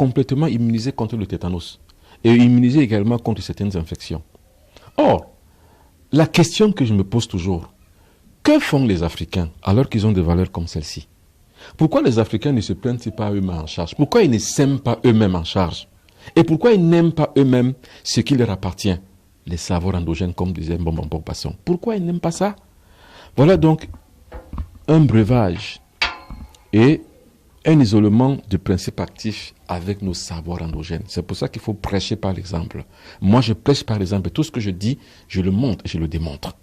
complètement immunisé contre le tétanos et immunisé également contre certaines infections. Or, la question que je me pose toujours, que font les Africains alors qu'ils ont des valeurs comme celle-ci? Pourquoi les Africains ne se prennent-ils pas eux-mêmes en charge? Pourquoi ils ne s'aiment pas eux-mêmes en charge? Et pourquoi ils n'aiment pas eux-mêmes ce qui leur appartient? Les savoirs endogènes, comme disait Mbombo Mokbason. Pourquoi ils n'aiment pas ça? Voilà donc un breuvage et un isolement de principes actifs avec nos savoirs endogènes. C'est pour ça qu'il faut prêcher par l'exemple. Moi, je prêche par l'exemple. Tout ce que je dis, je le montre et je le démontre.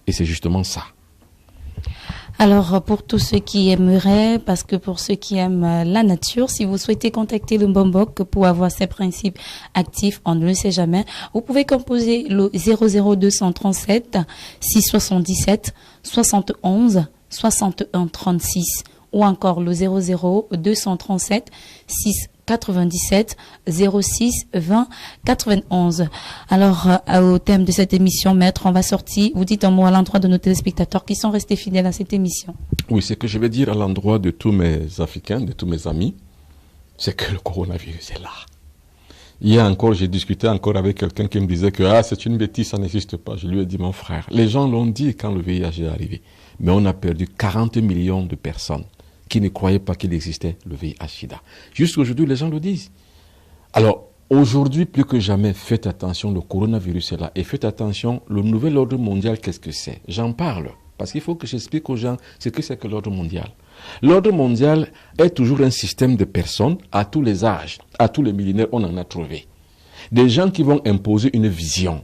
Et c'est justement ça. Alors, pour tous ceux qui aimeraient, parce que pour ceux qui aiment la nature, si vous souhaitez contacter le Mbombok pour avoir ces principes actifs, on ne le sait jamais, vous pouvez composer le 00237 677 71 61 36 ou encore le 00237 697 06 20 91. Alors, au thème de cette émission, maître, on va sortir. Vous dites un mot à l'endroit de nos téléspectateurs qui sont restés fidèles à cette émission. Oui, ce que je vais dire à l'endroit de tous mes Africains, de tous mes amis, c'est que le coronavirus est là. Hier encore, j'ai discuté encore avec quelqu'un qui me disait que c'est une bêtise, ça n'existe pas. Je lui ai dit, mon frère, les gens l'ont dit quand le VIH est arrivé. Mais on a perdu 40 millions de personnes qui ne croyaient pas qu'il existait le VIH-Sida. Jusqu'aujourd'hui, les gens le disent. Alors, aujourd'hui, plus que jamais, faites attention, le coronavirus est là. Et faites attention, le nouvel ordre mondial, qu'est-ce que c'est? J'en parle, parce qu'il faut que j'explique aux gens ce que c'est que l'ordre mondial. L'ordre mondial est toujours un système de personnes, à tous les âges, à tous les millénaires, on en a trouvé. Des gens qui vont imposer une vision.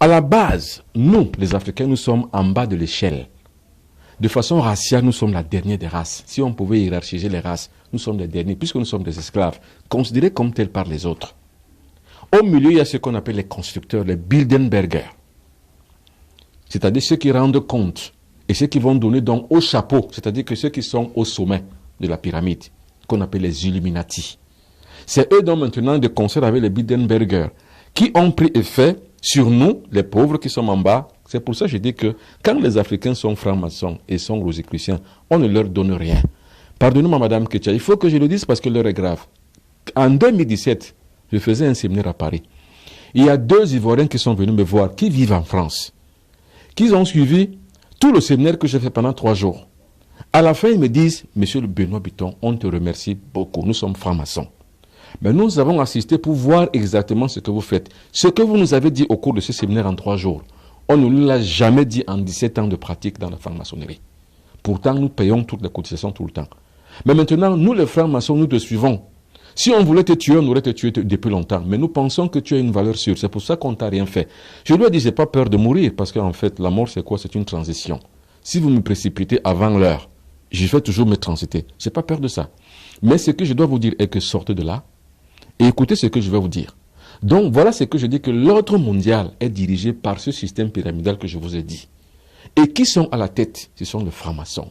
À la base, nous, les Africains, nous sommes en bas de l'échelle. De façon raciale, nous sommes la dernière des races. Si on pouvait hiérarchiser les races, nous sommes les derniers, puisque nous sommes des esclaves, considérés comme tels par les autres. Au milieu, il y a ce qu'on appelle les constructeurs, les Bilderbergers. C'est-à-dire ceux qui rendent compte et ceux qui vont donner donc au chapeau, c'est-à-dire que ceux qui sont au sommet de la pyramide, qu'on appelle les Illuminati. C'est eux donc maintenant de concert avec les Bilderbergers qui ont pris effet sur nous, les pauvres qui sommes en bas. C'est pour ça que je dis que quand les Africains sont francs-maçons et sont rosicruciens, on ne leur donne rien. Pardonnez-moi, Madame Ketia, il faut que je le dise parce que l'heure est grave. En 2017, je faisais un séminaire à Paris. Il y a 2 Ivoiriens qui sont venus me voir, qui vivent en France, qui ont suivi tout le séminaire que j'ai fait pendant 3 jours. À la fin, ils me disent, Monsieur le Benoît Bitton, on te remercie beaucoup, nous sommes francs-maçons. Mais nous avons assisté pour voir exactement ce que vous faites. Ce que vous nous avez dit au cours de ce séminaire en 3 jours, on ne nous l'a jamais dit en 17 ans de pratique dans la franc-maçonnerie. Pourtant, nous payons toutes les cotisations tout le temps. Mais maintenant, nous les francs-maçons, nous te suivons. Si on voulait te tuer, on aurait te tué depuis longtemps. Mais nous pensons que tu as une valeur sûre. C'est pour ça qu'on ne t'a rien fait. Je lui ai dit, j'ai pas peur de mourir. Parce qu'en fait, la mort, c'est quoi? C'est une transition. Si vous me précipitez avant l'heure, je vais toujours me transiter. J'ai pas peur de ça. Mais ce que je dois vous dire est que sortez de là et écoutez ce que je vais vous dire. Donc voilà ce que je dis, que l'ordre mondial est dirigé par ce système pyramidal que je vous ai dit. Et qui sont à la tête? Ce sont les francs-maçons.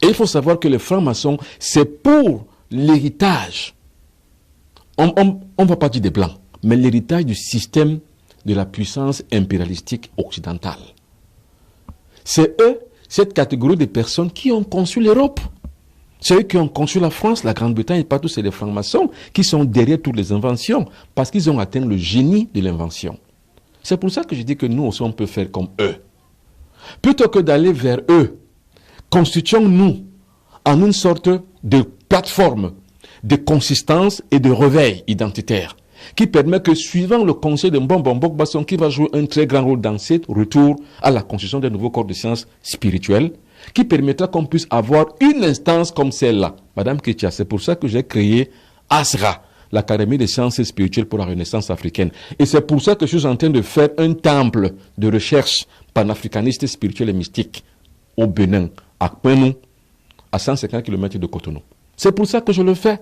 Et il faut savoir que les francs-maçons, c'est pour l'héritage. On ne va pas dire des blancs, mais l'héritage du système de la puissance impérialistique occidentale. C'est eux, cette catégorie de personnes qui ont conçu l'Europe. C'est eux qui ont conçu la France, la Grande-Bretagne et partout, c'est les francs-maçons qui sont derrière toutes les inventions, parce qu'ils ont atteint le génie de l'invention. C'est pour ça que je dis que nous aussi on peut faire comme eux. Plutôt que d'aller vers eux, constituons-nous en une sorte de plateforme de consistance et de réveil identitaire, qui permet que, suivant le conseil de Mbombo Mokbason, qui va jouer un très grand rôle dans ce retour à la construction d'un nouveau corps de sciences spirituelles, qui permettra qu'on puisse avoir une instance comme celle-là. Madame Ketia, c'est pour ça que j'ai créé ASRA, l'Académie des sciences spirituelles pour la Renaissance africaine. Et c'est pour ça que je suis en train de faire un temple de recherche panafricaniste, spirituel et mystique au Bénin, à Kouenou, à 150 km de Cotonou. C'est pour ça que je le fais.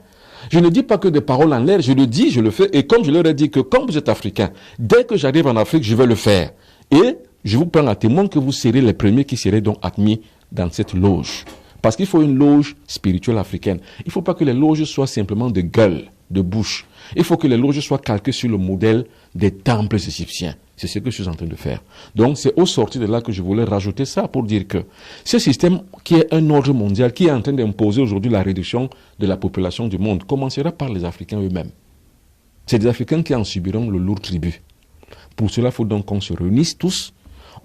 Je ne dis pas que des paroles en l'air, je le dis, je le fais. Et comme je leur ai dit que comme vous êtes africain, dès que j'arrive en Afrique, je vais le faire. Et je vous prends à témoin que vous serez les premiers qui serez donc admis dans cette loge. Parce qu'il faut une loge spirituelle africaine. Il ne faut pas que les loges soient simplement de gueule. de bouche. Il faut que les loges soient calquées sur le modèle des temples égyptiens. C'est ce que je suis en train de faire. Donc, c'est au sortir de là que je voulais rajouter ça pour dire que ce système qui est un ordre mondial, qui est en train d'imposer aujourd'hui la réduction de la population du monde, commencera par les Africains eux-mêmes. C'est des Africains qui en subiront le lourd tribut. Pour cela, il faut donc qu'on se réunisse tous,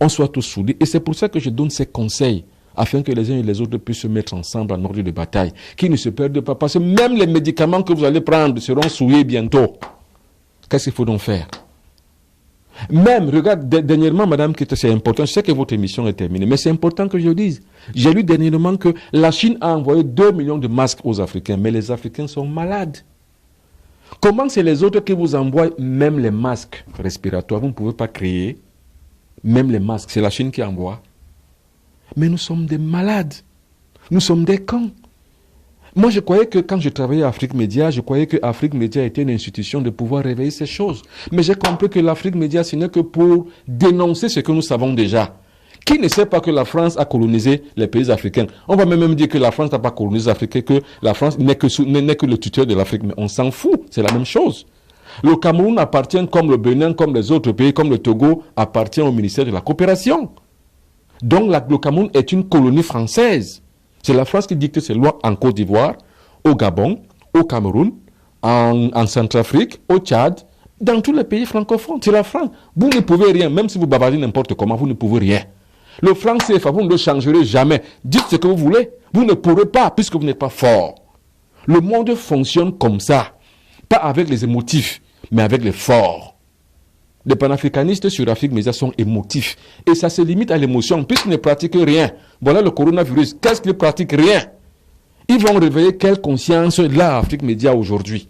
on soit tous soudés. Et c'est pour ça que je donne ces conseils, afin que les uns et les autres puissent se mettre ensemble en ordre de bataille, qu'ils ne se perdent pas. Parce que même les médicaments que vous allez prendre seront souillés bientôt. Qu'est-ce qu'il faut donc faire? Même, regarde, dernièrement, madame, c'est important, je sais que votre émission est terminée, mais c'est important que je le dise. J'ai lu dernièrement que la Chine a envoyé 2 millions de masques aux Africains, mais les Africains sont malades. Comment c'est les autres qui vous envoient même les masques respiratoires? Vous ne pouvez pas créer même les masques, c'est la Chine qui envoie. Mais nous sommes des malades. Nous sommes des cons. Moi, je croyais que quand je travaillais à Afrique Média, je croyais que Afrique Média était une institution de pouvoir réveiller ces choses. Mais j'ai compris que l'Afrique Média, ce n'est que pour dénoncer ce que nous savons déjà. Qui ne sait pas que la France a colonisé les pays africains? On va même dire que la France n'a pas colonisé l'Afrique, que la France n'est que le tuteur de l'Afrique. Mais on s'en fout, c'est la même chose. Le Cameroun appartient, comme le Bénin, comme les autres pays, comme le Togo, appartient au ministère de la Coopération. Donc le Cameroun est une colonie française. C'est la France qui dicte ses lois en Côte d'Ivoire, au Gabon, au Cameroun, en Centrafrique, au Tchad, dans tous les pays francophones. C'est la France. Vous ne pouvez rien, même si vous bavardez n'importe comment, vous ne pouvez rien. Le franc CFA, vous ne le changerez jamais. Dites ce que vous voulez. Vous ne pourrez pas, puisque vous n'êtes pas fort. Le monde fonctionne comme ça. Pas avec les émotifs, mais avec les forts. Les panafricanistes sur Afrique Média sont émotifs. Et ça se limite à l'émotion, puisqu'ils ne pratiquent rien. Voilà le coronavirus. Qu'est-ce qu'ils pratiquent? Rien. Ils vont réveiller quelle conscience là, Afrique Média, aujourd'hui?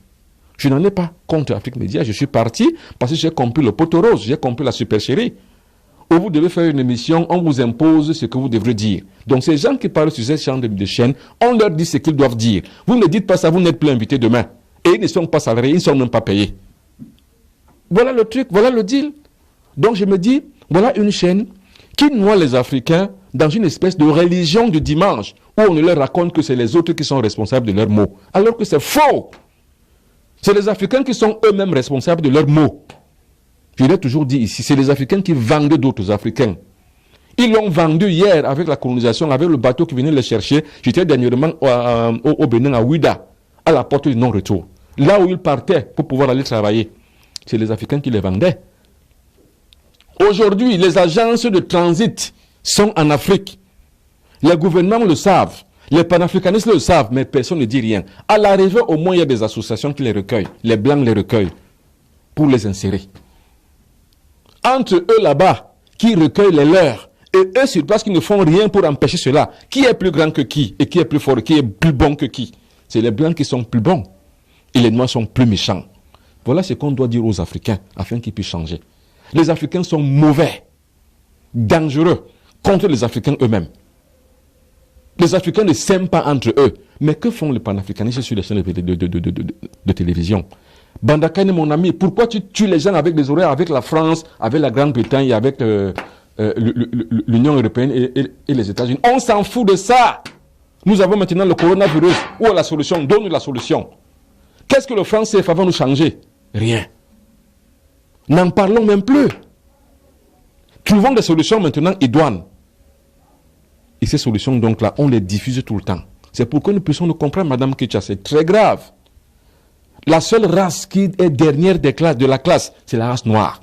Je n'en ai pas contre Afrique Média. Je suis parti parce que j'ai compris le poteau rose, j'ai compris la supercherie. Où vous devez faire une émission, on vous impose ce que vous devrez dire. Donc ces gens qui parlent sur cette chaîne de chaîne, on leur dit ce qu'ils doivent dire. Vous ne dites pas ça, vous n'êtes plus invités demain. Et ils ne sont pas salariés, ils ne sont même pas payés. Voilà le truc, voilà le deal. Donc je me dis, voilà une chaîne qui noie les Africains dans une espèce de religion du dimanche, où on ne leur raconte que c'est les autres qui sont responsables de leurs maux. Alors que c'est faux. C'est les Africains qui sont eux-mêmes responsables de leurs maux. Je l'ai toujours dit ici, c'est les Africains qui vendent d'autres Africains. Ils l'ont vendu hier avec la colonisation, avec le bateau qui venait les chercher. J'étais dernièrement au Bénin, à Ouida, à la porte du non-retour. Là où ils partaient pour pouvoir aller travailler. C'est les Africains qui les vendaient. Aujourd'hui, les agences de transit sont en Afrique. Les gouvernements le savent. Les panafricanistes le savent, mais personne ne dit rien. À l'arrivée, au moins, il y a des associations qui les recueillent. Les Blancs les recueillent pour les insérer. Entre eux là-bas, qui recueillent les leurs, et eux sur place qui ne font rien pour empêcher cela, qui est plus grand que qui, et qui est plus fort, qui est plus bon que qui? C'est les Blancs qui sont plus bons, et les Noirs sont plus méchants. Voilà ce qu'on doit dire aux Africains, afin qu'ils puissent changer. Les Africains sont mauvais, dangereux, contre les Africains eux-mêmes. Les Africains ne s'aiment pas entre eux. Mais que font les panafricanistes sur les chaînes de télévision? Bandakane, mon ami, pourquoi tu tues les gens avec des horaires avec la France, avec la Grande-Bretagne et avec l'Union européenne et les États-Unis? On s'en fout de ça. Nous avons maintenant le coronavirus. Où est la solution? Donne-nous la solution. Qu'est-ce que le franc CFA va nous changer? Rien. N'en parlons même plus. Trouvons des solutions maintenant idoines. Et ces solutions, donc là, on les diffuse tout le temps. C'est pour que nous puissions nous comprendre, Madame Ketia, c'est très grave. La seule race qui est dernière de la classe, c'est la race noire.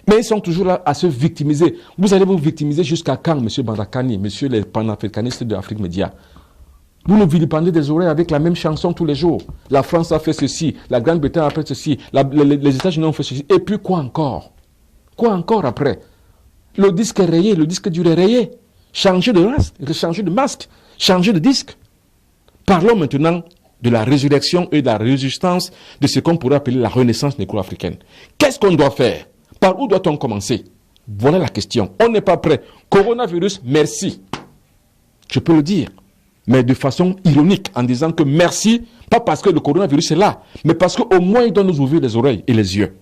Mais ils sont toujours là à se victimiser. Vous allez vous victimiser jusqu'à quand, M. Bandakani, M. les panafricanistes de Afrique Média? Vous nous vilipendez des oreilles avec la même chanson tous les jours. La France a fait ceci, la Grande-Bretagne a fait ceci, les États-Unis ont fait ceci. Et puis quoi encore? Quoi encore après? Le disque est rayé, le disque dur est rayé. Changer de masque, changer de disque. Parlons maintenant de la résurrection et de la résistance de ce qu'on pourrait appeler la renaissance négro-africaine. Qu'est-ce qu'on doit faire? Par où doit-on commencer? Voilà la question. On n'est pas prêt. Coronavirus, merci. Je peux le dire, mais de façon ironique, en disant que merci, pas parce que le coronavirus est là, mais parce qu'au moins il doit nous ouvrir les oreilles et les yeux.